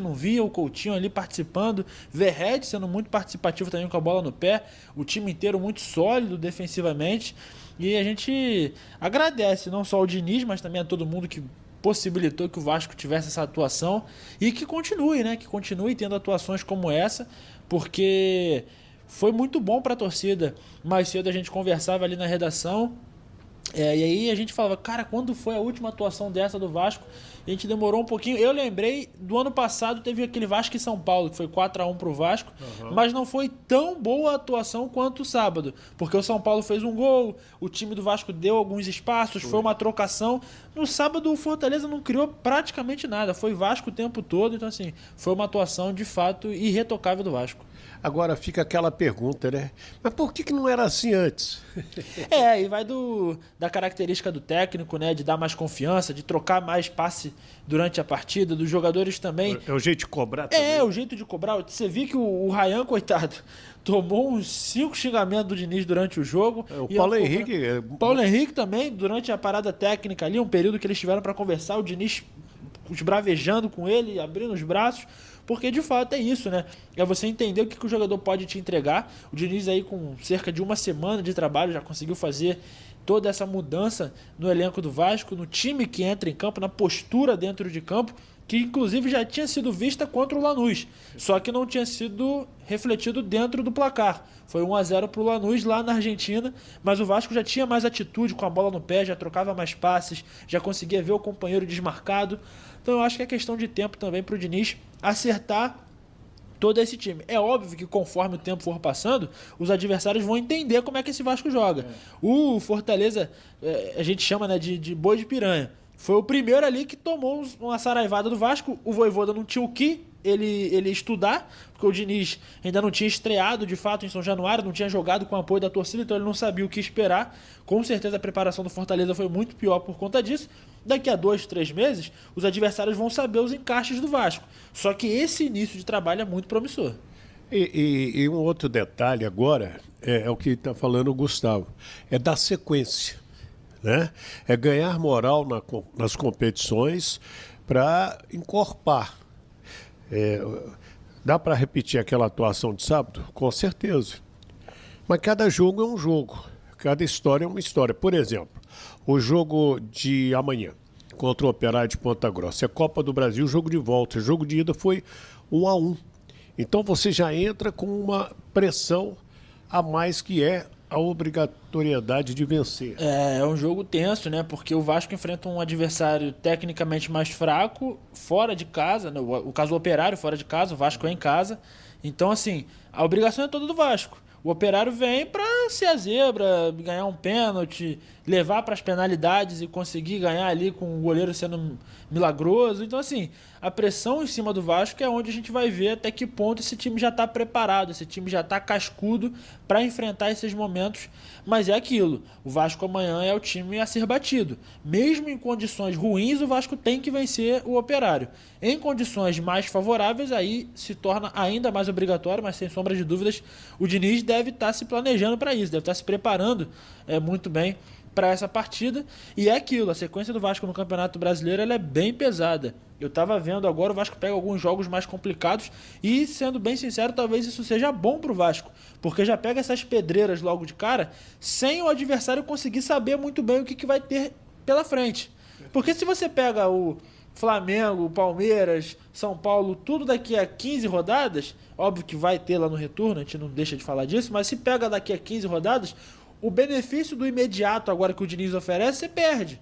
não via o Coutinho ali participando, Verratti sendo muito participativo também com a bola no pé, o time inteiro muito sólido defensivamente, e a gente agradece não só ao Diniz, mas também a todo mundo que possibilitou que o Vasco tivesse essa atuação e que continue, né? Que continue tendo atuações como essa, porque foi muito bom para a torcida. Mais cedo a gente conversava ali na redação, e aí a gente falava, cara, quando foi a última atuação dessa do Vasco? A gente demorou um pouquinho. Eu lembrei, do ano passado teve aquele Vasco e São Paulo, que foi 4-1 pro Vasco, mas não foi tão boa a atuação quanto o sábado, porque o São Paulo fez um gol, o time do Vasco deu alguns espaços, foi uma trocação. No sábado o Fortaleza não criou praticamente nada, foi Vasco o tempo todo, então assim, foi uma atuação de fato irretocável do Vasco. Agora fica aquela pergunta, né? Mas por que não era assim antes? E vai da característica do técnico, né? De dar mais confiança, de trocar mais passe durante a partida, dos jogadores também. É o jeito de cobrar também. É o jeito de cobrar. Você viu que o Ryan, coitado, tomou uns 5 xingamentos do Diniz durante o jogo. O Paulo Henrique... Paulo Henrique também, durante a parada técnica ali, um período que eles tiveram para conversar, o Diniz esbravejando com ele, abrindo os braços. Porque de fato é isso, né? É você entender o que o jogador pode te entregar. O Diniz aí com cerca de uma semana de trabalho já conseguiu fazer toda essa mudança no elenco do Vasco, no time que entra em campo, na postura dentro de campo, que inclusive já tinha sido vista contra o Lanús, só que não tinha sido refletido dentro do placar. Foi 1-0 para o Lanús lá na Argentina, mas o Vasco já tinha mais atitude com a bola no pé, já trocava mais passes, já conseguia ver o companheiro desmarcado. Então eu acho que é questão de tempo também para o Diniz acertar todo esse time. É óbvio que conforme o tempo for passando, os adversários vão entender como é que esse Vasco joga. O Fortaleza, a gente chama, né, de boi de piranha. Foi o primeiro ali que tomou uma saraivada do Vasco. O Vojvoda não tinha o que ele estudar, porque o Diniz ainda não tinha estreado de fato em São Januário, não tinha jogado com o apoio da torcida, então ele não sabia o que esperar. Com certeza a preparação do Fortaleza foi muito pior por conta disso. Daqui a 2, 3 meses, os adversários vão saber os encaixes do Vasco. Só que esse início de trabalho é muito promissor. E um outro detalhe agora, é o que está falando o Gustavo, é da sequência. Né? É ganhar moral nas competições para encorpar. Dá para repetir aquela atuação de sábado? Com certeza. Mas cada jogo é um jogo, cada história é uma história. Por exemplo, o jogo de amanhã contra o Operário de Ponta Grossa é Copa do Brasil, jogo de volta. O jogo de ida foi 1-1. Então você já entra com uma pressão a mais, que é a obrigatoriedade de vencer. É um jogo tenso, né? Porque o Vasco enfrenta um adversário tecnicamente mais fraco, fora de casa, né? O caso do Operário fora de casa, o Vasco é em casa. Então, assim, a obrigação é toda do Vasco. O Operário vem para ser a zebra, ganhar um pênalti, levar para as penalidades e conseguir ganhar ali com o goleiro sendo milagroso. Então, assim, a pressão em cima do Vasco é onde a gente vai ver até que ponto esse time já está preparado, esse time já está cascudo para enfrentar esses momentos. Mas é aquilo, o Vasco amanhã é o time a ser batido. Mesmo em condições ruins, o Vasco tem que vencer o Operário. Em condições mais favoráveis, aí se torna ainda mais obrigatório, mas sem sombra de dúvidas, o Diniz deve estar se planejando para isso, deve estar se preparando muito bem para essa partida. E é aquilo, a sequência do Vasco no Campeonato Brasileiro ela é bem pesada. Eu estava vendo agora, o Vasco pega alguns jogos mais complicados e, sendo bem sincero, talvez isso seja bom para o Vasco, porque já pega essas pedreiras logo de cara, sem o adversário conseguir saber muito bem o que vai ter pela frente. Porque se você pega o Flamengo, Palmeiras, São Paulo, tudo daqui a 15 rodadas, óbvio que vai ter lá no retorno, a gente não deixa de falar disso, mas se pega daqui a 15 rodadas, o benefício do imediato agora que o Diniz oferece, você perde.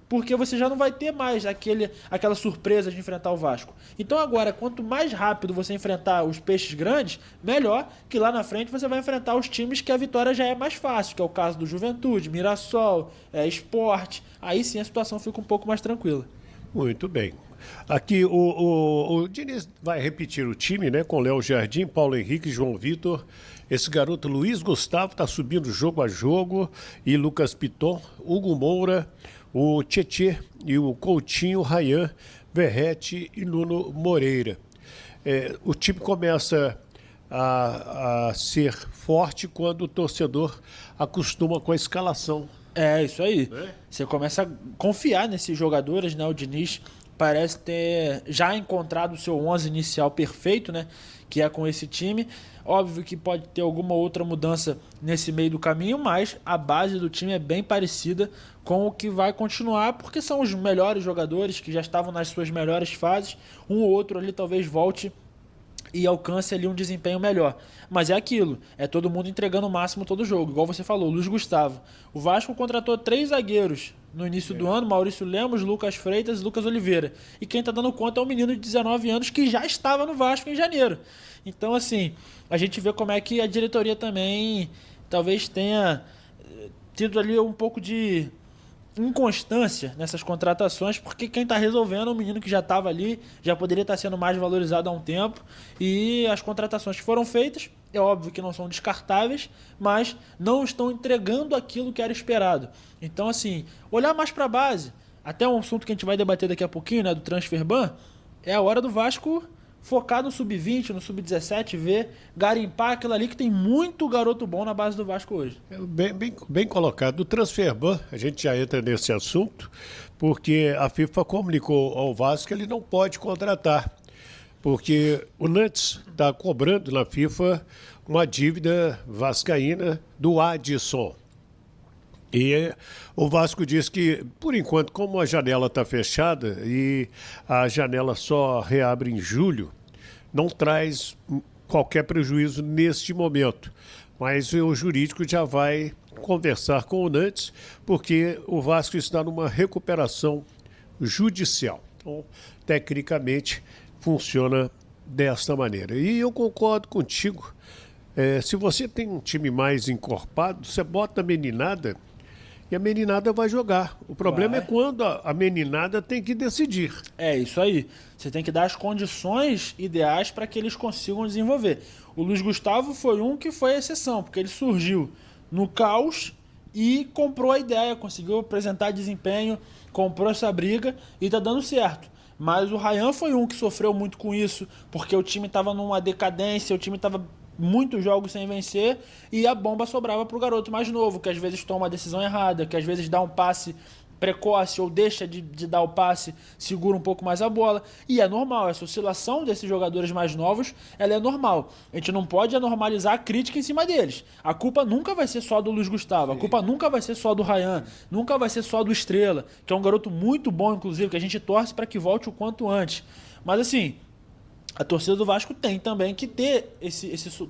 Porque você já não vai ter mais aquela surpresa de enfrentar o Vasco. Então agora, quanto mais rápido você enfrentar os peixes grandes, melhor, que lá na frente você vai enfrentar os times que a vitória já é mais fácil, que é o caso do Juventude, Mirassol, Sport. Aí sim a situação fica um pouco mais tranquila. Muito bem. Aqui o Diniz vai repetir o time, né? Com Léo Jardim, Paulo Henrique, João Vitor. Esse garoto Luiz Gustavo está subindo jogo a jogo. E Lucas Piton, Hugo Moura, o Tietê e o Coutinho, Ryan, Verratti e Nuno Moreira. O time começa a ser forte quando o torcedor acostuma com a escalação. É, isso aí. Você começa a confiar nesses jogadores, né? O Diniz parece ter já encontrado o seu 11 inicial perfeito, né? Que é com esse time. Óbvio que pode ter alguma outra mudança nesse meio do caminho, mas a base do time é bem parecida com o que vai continuar, porque são os melhores jogadores que já estavam nas suas melhores fases. Um ou outro ali talvez volte e alcance ali um desempenho melhor. Mas é aquilo, é todo mundo entregando o máximo todo jogo. Igual você falou, Luiz Gustavo. O Vasco contratou 3 zagueiros no início do ano, Maurício Lemos, Lucas Freitas e Lucas Oliveira. E quem tá dando conta é um menino de 19 anos que já estava no Vasco em janeiro. Então, assim, a gente vê como é que a diretoria também talvez tenha tido ali um pouco de inconstância nessas contratações, porque quem está resolvendo é um menino que já estava ali, já poderia estar sendo mais valorizado há um tempo, e as contratações que foram feitas, é óbvio que não são descartáveis, mas não estão entregando aquilo que era esperado. Então, assim, olhar mais para a base, até um assunto que a gente vai debater daqui a pouquinho, né, do transfer ban, é a hora do Vasco focar no sub-20, no sub-17, ver, garimpar aquilo ali que tem muito garoto bom na base do Vasco hoje. Bem colocado. Do transfer ban, a gente já entra nesse assunto, porque a FIFA comunicou ao Vasco que ele não pode contratar, porque o Nantes está cobrando na FIFA uma dívida vascaína do Adson. E o Vasco diz que, por enquanto, como a janela está fechada e a janela só reabre em julho, não traz qualquer prejuízo neste momento. Mas o jurídico já vai conversar com o Nantes, porque o Vasco está numa recuperação judicial. Então, tecnicamente, funciona desta maneira. E eu concordo contigo. Se você tem um time mais encorpado, você bota a meninada e a meninada vai jogar. O problema é quando a meninada tem que decidir. É isso aí. Você tem que dar as condições ideais para que eles consigam desenvolver. O Luiz Gustavo foi um que foi a exceção, porque ele surgiu no caos e comprou a ideia, conseguiu apresentar desempenho, comprou essa briga e tá dando certo. Mas o Ryan foi um que sofreu muito com isso, porque o time estava numa decadência, o time estava muitos jogos sem vencer e a bomba sobrava para o garoto mais novo, que às vezes toma a decisão errada, que às vezes dá um passe precoce ou deixa de dar o passe, segura um pouco mais a bola. E é normal, essa oscilação desses jogadores mais novos, ela é normal. A gente não pode anormalizar a crítica em cima deles. A culpa nunca vai ser só do Luiz Gustavo, a culpa nunca vai ser só do Ryan, nunca vai ser só do Estrela, que é um garoto muito bom, inclusive, que a gente torce para que volte o quanto antes. Mas assim, a torcida do Vasco tem também que ter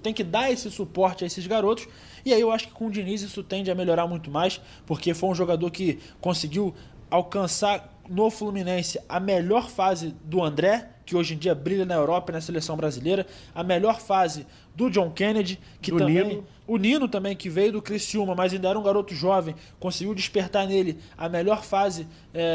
tem que dar esse suporte a esses garotos. E aí eu acho que com o Diniz isso tende a melhorar muito mais, porque foi um jogador que conseguiu alcançar no Fluminense a melhor fase do André, que hoje em dia brilha na Europa e na seleção brasileira, a melhor fase do John Kennedy, que também Nino. O Nino também, que veio do Criciúma, mas ainda era um garoto jovem, conseguiu despertar nele a melhor fase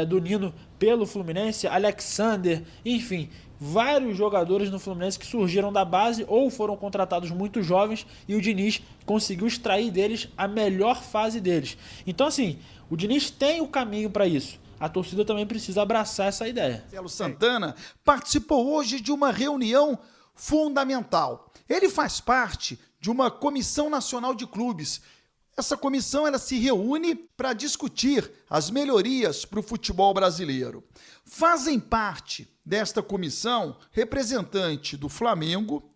do Nino pelo Fluminense, Alexander, enfim, vários jogadores no Fluminense que surgiram da base ou foram contratados muito jovens e o Diniz conseguiu extrair deles a melhor fase deles. Então, assim, o Diniz tem o caminho para isso. A torcida também precisa abraçar essa ideia. Marcelo Santana participou hoje de uma reunião fundamental. Ele faz parte de uma comissão nacional de clubes. Essa comissão ela se reúne para discutir as melhorias para o futebol brasileiro. Fazem parte desta comissão representante do Flamengo,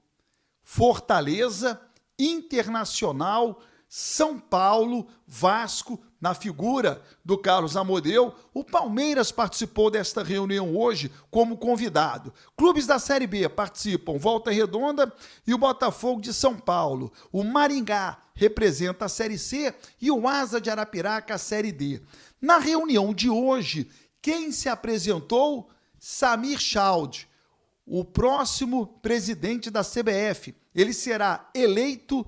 Fortaleza, Internacional, São Paulo, Vasco, na figura do Carlos Amodeu. O Palmeiras participou desta reunião hoje como convidado. Clubes da Série B participam Volta Redonda e o Botafogo de São Paulo. O Maringá representa a Série C e o Asa de Arapiraca a Série D. Na reunião de hoje, quem se apresentou? Samir Chaldi, o próximo presidente da CBF. Ele será eleito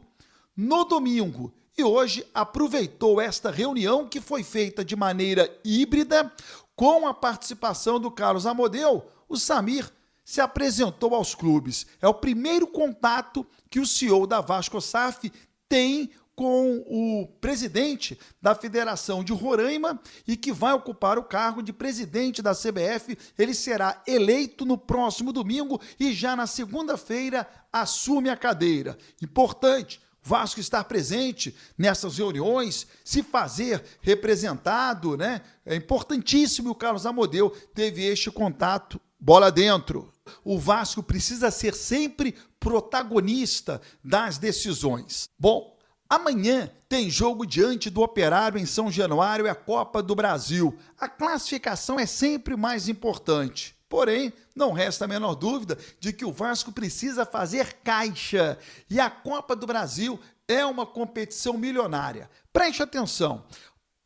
no domingo. E hoje aproveitou esta reunião que foi feita de maneira híbrida com a participação do Carlos Amodeu. O Samir se apresentou aos clubes. É o primeiro contato que o CEO da Vasco SAF tem com o presidente da Federação de Roraima e que vai ocupar o cargo de presidente da CBF. Ele será eleito no próximo domingo e já na segunda-feira assume a cadeira. Importante, Vasco estar presente nessas reuniões, se fazer representado, né? É importantíssimo, o Carlos Amodeu teve este contato, bola dentro. O Vasco precisa ser sempre protagonista das decisões. Bom, amanhã tem jogo diante do Operário em São Januário, é a Copa do Brasil. A classificação é sempre mais importante. Porém, não resta a menor dúvida de que o Vasco precisa fazer caixa. E a Copa do Brasil é uma competição milionária. Preste atenção.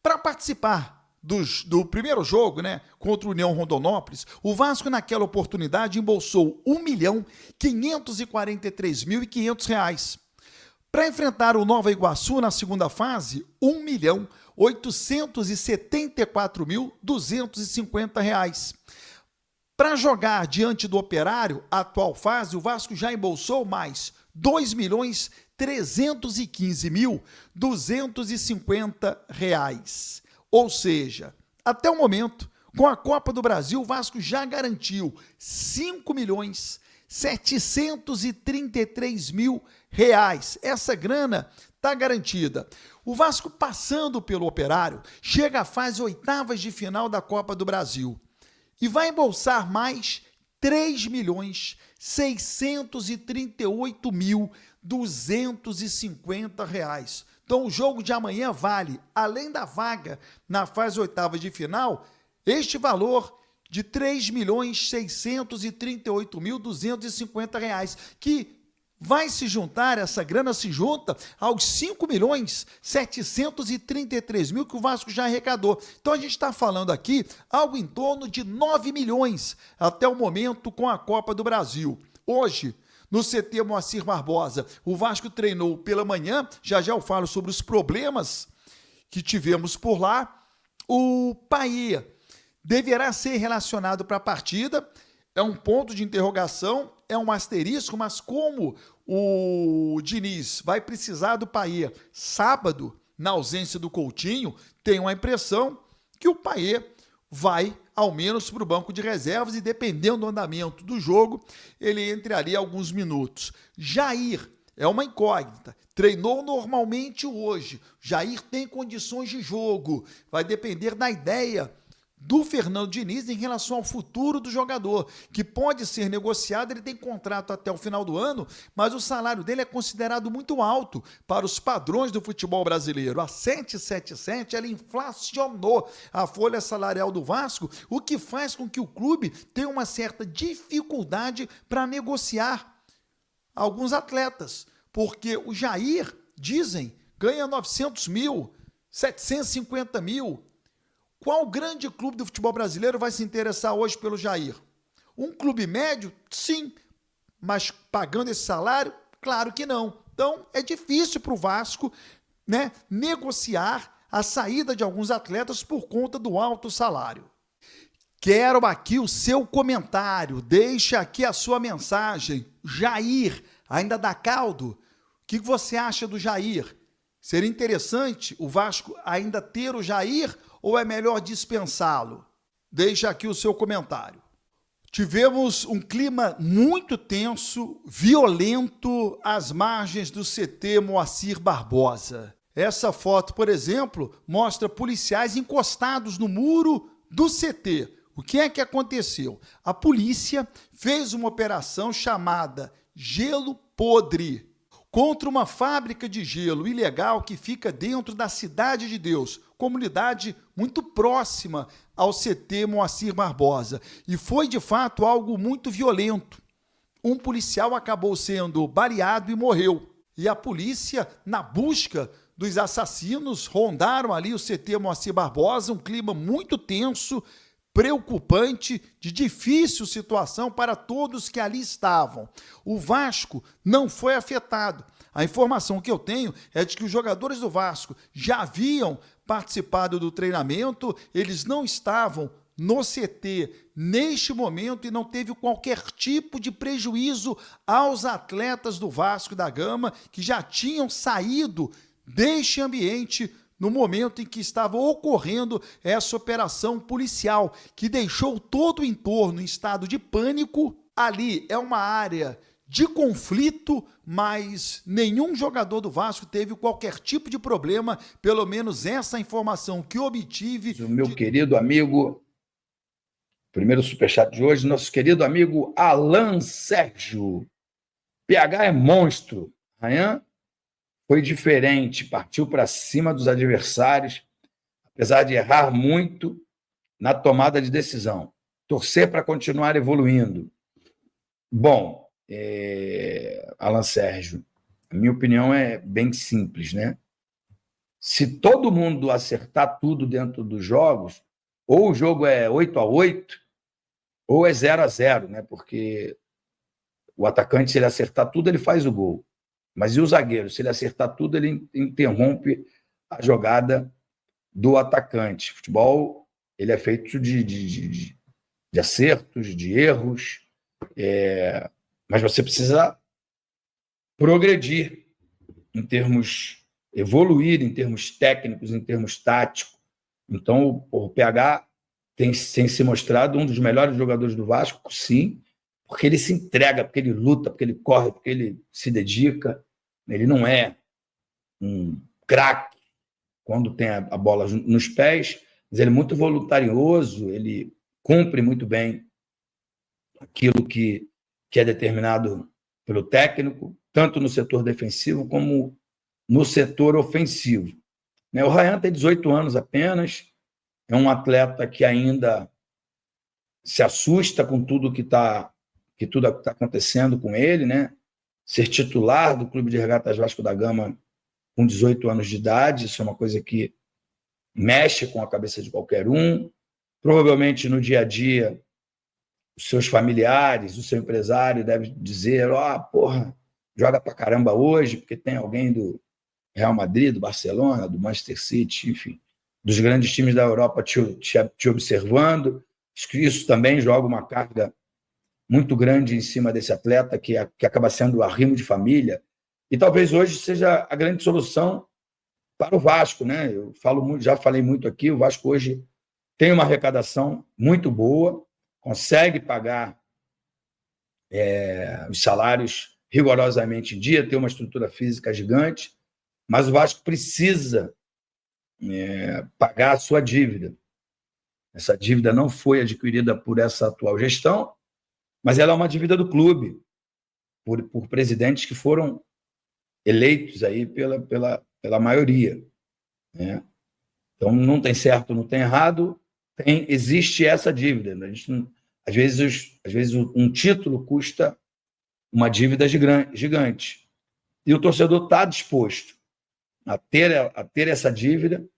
Para participar do primeiro jogo, né, contra o União Rondonópolis, o Vasco naquela oportunidade embolsou R$ 1.543.500. Para enfrentar o Nova Iguaçu na segunda fase, R$ 1.874.250. Para jogar diante do Operário, a atual fase, o Vasco já embolsou mais R$ 2.315.250. Ou seja, até o momento, com a Copa do Brasil, o Vasco já garantiu R$ 5.733.000. Essa grana está garantida. O Vasco, passando pelo Operário, chega à fase oitavas de final da Copa do Brasil e vai embolsar mais R$ 3.638.250. Então, o jogo de amanhã vale, além da vaga na fase oitavas de final, este valor de R$ 3.638.250, que vai se juntar, essa grana se junta aos R$ 5.733.000 que o Vasco já arrecadou. Então a gente está falando aqui algo em torno de 9 milhões até o momento com a Copa do Brasil. Hoje, no CT Moacir Barbosa, o Vasco treinou pela manhã, já eu falo sobre os problemas que tivemos por lá. O Paia deverá ser relacionado para a partida, é um ponto de interrogação, é um asterisco, mas como o Diniz vai precisar do Paia sábado, na ausência do Coutinho, tenho a impressão que o Paia vai ao menos para o banco de reservas e, dependendo do andamento do jogo, ele entraria alguns minutos. Jair é uma incógnita. Treinou normalmente hoje. Jair tem condições de jogo. Vai depender da ideia do Fernando Diniz em relação ao futuro do jogador, que pode ser negociado. Ele tem contrato até o final do ano, mas o salário dele é considerado muito alto para os padrões do futebol brasileiro. A 777, ela inflacionou a folha salarial do Vasco, o que faz com que o clube tenha uma certa dificuldade para negociar alguns atletas, porque o Jair, dizem, ganha 900 mil, 750 mil. Qual grande clube do futebol brasileiro vai se interessar hoje pelo Jair? Um clube médio? Sim. Mas pagando esse salário? Claro que não. Então, é difícil para o Vasco, né, negociar a saída de alguns atletas por conta do alto salário. Quero aqui o seu comentário. Deixe aqui a sua mensagem. Jair, ainda dá caldo? O que você acha do Jair? Seria interessante o Vasco ainda ter o Jair ou é melhor dispensá-lo? Deixa aqui o seu comentário. Tivemos um clima muito tenso, violento às margens do CT Moacir Barbosa. Essa foto, por exemplo, mostra policiais encostados no muro do CT. O que é que aconteceu? A polícia fez uma operação chamada Gelo Podre contra uma fábrica de gelo ilegal que fica dentro da Cidade de Deus, comunidade muito próxima ao CT Moacir Barbosa. E foi, de fato, algo muito violento. Um policial acabou sendo baleado e morreu. E a polícia, na busca dos assassinos, rondaram ali o CT Moacir Barbosa, um clima muito tenso, preocupante, de difícil situação para todos que ali estavam. O Vasco não foi afetado. A informação que eu tenho é de que os jogadores do Vasco já haviam participado do treinamento, eles não estavam no CT neste momento e não teve qualquer tipo de prejuízo aos atletas do Vasco da Gama, que já tinham saído deste ambiente no momento em que estava ocorrendo essa operação policial, que deixou todo o entorno em estado de pânico. Ali é uma área de conflito, mas nenhum jogador do Vasco teve qualquer tipo de problema, pelo menos essa informação que obtive. O meu querido amigo, primeiro superchat de hoje, nosso querido amigo Alan Sérgio. PH é monstro. Ryan foi diferente, partiu para cima dos adversários, apesar de errar muito na tomada de decisão. Torcer para continuar evoluindo. Bom, Alan Sérgio, a minha opinião é bem simples, né? Se todo mundo acertar tudo dentro dos jogos, ou o jogo é 8-8, ou é 0-0, né? Porque o atacante, se ele acertar tudo, ele faz o gol. Mas e o zagueiro? Se ele acertar tudo, ele interrompe a jogada do atacante. O futebol, ele é feito de acertos, de erros, mas você precisa progredir em termos, evoluir em termos técnicos, em termos táticos. Então, o PH tem se mostrado um dos melhores jogadores do Vasco, sim, porque ele se entrega, porque ele luta, porque ele corre, porque ele se dedica. Ele não é um craque quando tem a bola nos pés, mas ele é muito voluntarioso, ele cumpre muito bem aquilo que é determinado pelo técnico, tanto no setor defensivo como no setor ofensivo. O Ryan tem 18 anos apenas, é um atleta que ainda se assusta com tudo que está acontecendo com ele, né? Ser titular do Clube de Regatas Vasco da Gama com 18 anos de idade, isso é uma coisa que mexe com a cabeça de qualquer um. Provavelmente no dia a dia, os seus familiares, o seu empresário deve dizer: porra, joga pra caramba hoje, porque tem alguém do Real Madrid, do Barcelona, do Manchester City, enfim, dos grandes times da Europa te observando. Isso também joga uma carga muito grande em cima desse atleta, que acaba sendo arrimo de família, e talvez hoje seja a grande solução para o Vasco, né? Já falei muito aqui, o Vasco hoje tem uma arrecadação muito boa, consegue pagar os salários rigorosamente em dia, tem uma estrutura física gigante, mas o Vasco precisa pagar a sua dívida. Essa dívida não foi adquirida por essa atual gestão, mas ela é uma dívida do clube, por presidentes que foram eleitos aí pela maioria, né? Então, não tem certo, não tem errado, existe essa dívida. A gente não, às vezes um título custa uma dívida gigante. E o torcedor está disposto a ter essa dívida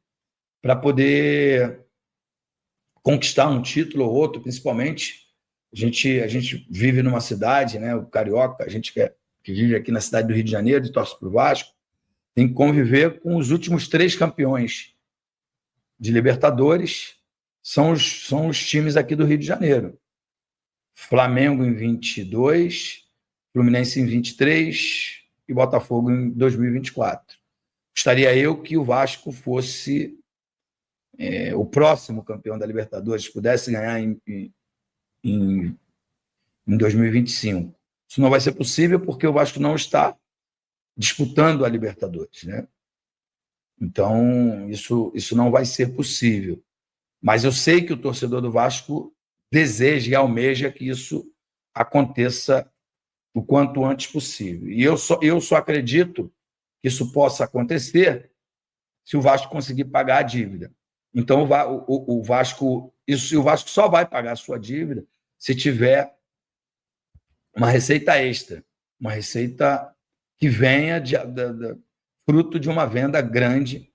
para poder conquistar um título ou outro, principalmente. A gente vive numa cidade, né, o carioca, a gente que vive aqui na cidade do Rio de Janeiro e torce para o Vasco, tem que conviver com os últimos 3 campeões de Libertadores, são os times aqui do Rio de Janeiro. Flamengo em 22, Fluminense em 23 e Botafogo em 2024. Gostaria eu que o Vasco fosse o próximo campeão da Libertadores, pudesse ganhar em 2025. Isso não vai ser possível porque o Vasco não está disputando a Libertadores, né? Então, isso não vai ser possível. Mas eu sei que o torcedor do Vasco deseja e almeja que isso aconteça o quanto antes possível. E eu só acredito que isso possa acontecer se o Vasco conseguir pagar a dívida. Então, o Vasco só vai pagar a sua dívida se tiver uma receita extra, uma receita que venha fruto de uma venda grande.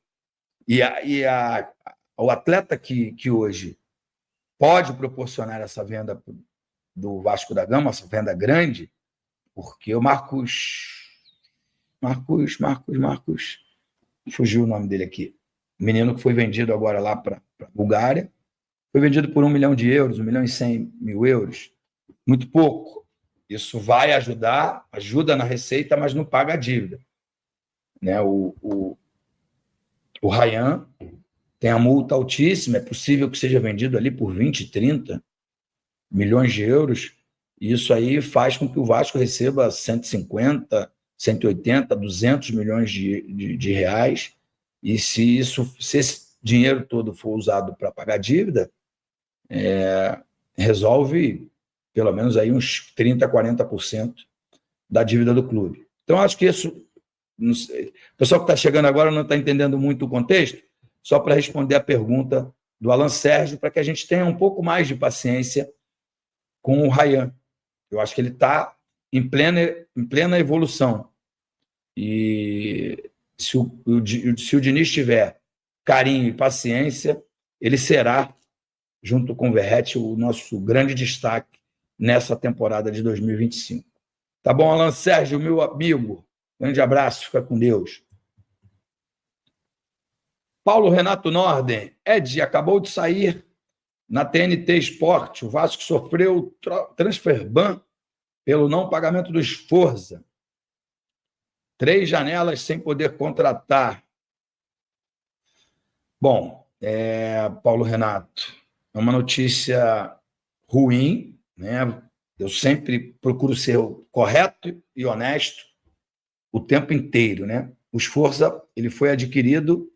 O atleta que hoje pode proporcionar essa venda do Vasco da Gama, essa venda grande, porque o Marcos, fugiu o nome dele aqui, o menino que foi vendido agora lá para a Bulgária, foi vendido por 1 milhão de euros, 1 milhão e 100 mil euros, muito pouco. Isso vai ajuda na receita, mas não paga a dívida, né? O Ryan tem a multa altíssima, é possível que seja vendido ali por 20, 30 milhões de euros, Isso aí faz com que o Vasco receba 150, 180, 200 milhões de reais. E se esse dinheiro todo for usado para pagar dívida, resolve pelo menos aí uns 30%, 40% da dívida do clube. Então, acho que isso... Não sei, o pessoal que está chegando agora não está entendendo muito o contexto, só para responder a pergunta do Alan Sérgio, para que a gente tenha um pouco mais de paciência com o Rayan. Eu acho que ele está em plena evolução. E se o Diniz tiver carinho e paciência, ele será, junto com o Verratti, o nosso grande destaque nessa temporada de 2025. Tá bom, Alan Sérgio, meu amigo? Grande abraço, fica com Deus. Paulo Renato Norden. Ed, acabou de sair na TNT Esporte. O Vasco sofreu transfer ban pelo não pagamento do Sforza. 3 janelas sem poder contratar. Bom, Paulo Renato, é uma notícia ruim, né? Eu sempre procuro ser correto e honesto o tempo inteiro, né? O Sforza, ele foi adquirido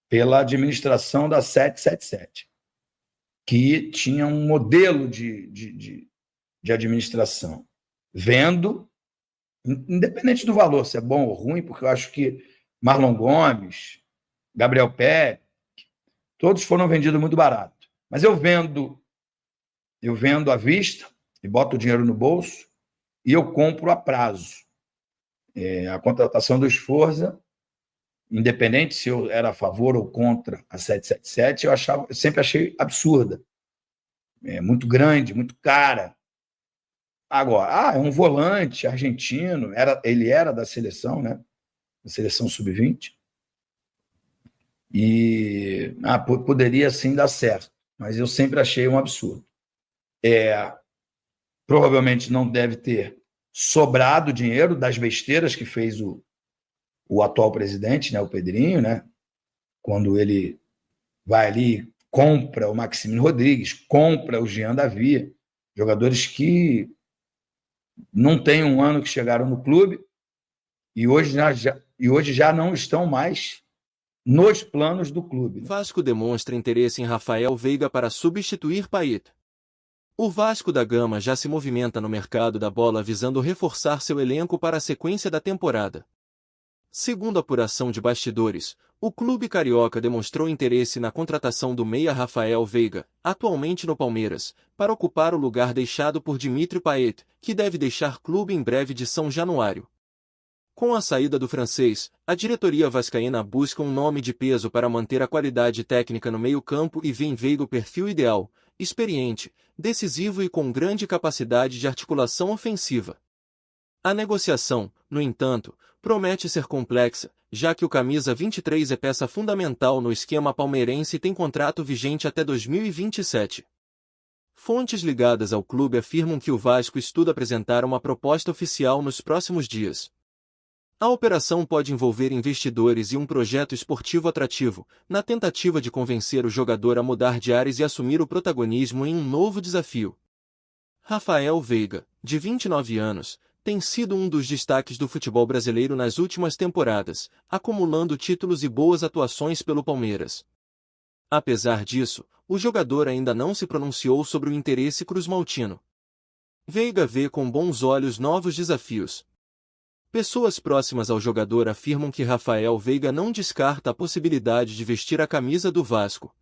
pela administração da 777, que tinha um modelo de administração, vendo, independente do valor, se é bom ou ruim, porque eu acho que Marlon Gomes, Gabriel Pé, todos foram vendidos muito barato. Mas eu vendo à vista e boto o dinheiro no bolso e eu compro a prazo. A contratação do Sforza, independente se eu era a favor ou contra a 777, eu sempre achei absurda. Muito grande, muito cara. Agora, é um volante argentino, ele era da seleção, né? Da seleção sub-20. E poderia sim dar certo, mas eu sempre achei um absurdo. Provavelmente não deve ter sobrado dinheiro das besteiras que fez o atual presidente, né, o Pedrinho, né, quando ele vai ali, compra o Maximiliano Rodrigues, compra o Jean Davi, jogadores que não têm um ano que chegaram no clube e hoje já não estão mais nos planos do clube. Vasco demonstra interesse em Rafael Veiga para substituir Payet. O Vasco da Gama já se movimenta no mercado da bola visando reforçar seu elenco para a sequência da temporada. Segundo a apuração de bastidores, o clube carioca demonstrou interesse na contratação do meia Rafael Veiga, atualmente no Palmeiras, para ocupar o lugar deixado por Dimitri Payet, que deve deixar clube em breve de São Januário. Com a saída do francês, a diretoria vascaína busca um nome de peso para manter a qualidade técnica no meio-campo e vê em Veiga o perfil ideal, experiente, decisivo e com grande capacidade de articulação ofensiva. A negociação, no entanto, promete ser complexa, já que o camisa 23 é peça fundamental no esquema palmeirense e tem contrato vigente até 2027. Fontes ligadas ao clube afirmam que o Vasco estuda apresentar uma proposta oficial nos próximos dias. A operação pode envolver investidores e um projeto esportivo atrativo, na tentativa de convencer o jogador a mudar de ares e assumir o protagonismo em um novo desafio. Rafael Veiga, de 29 anos, tem sido um dos destaques do futebol brasileiro nas últimas temporadas, acumulando títulos e boas atuações pelo Palmeiras. Apesar disso, o jogador ainda não se pronunciou sobre o interesse cruzmaltino. Veiga vê com bons olhos novos desafios. Pessoas próximas ao jogador afirmam que Rafael Veiga não descarta a possibilidade de vestir a camisa do Vasco.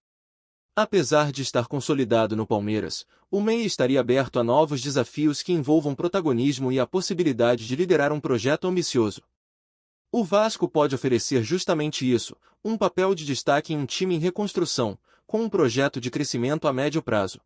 Apesar de estar consolidado no Palmeiras, o meia estaria aberto a novos desafios que envolvam protagonismo e a possibilidade de liderar um projeto ambicioso. O Vasco pode oferecer justamente isso, um papel de destaque em um time em reconstrução, com um projeto de crescimento a médio prazo.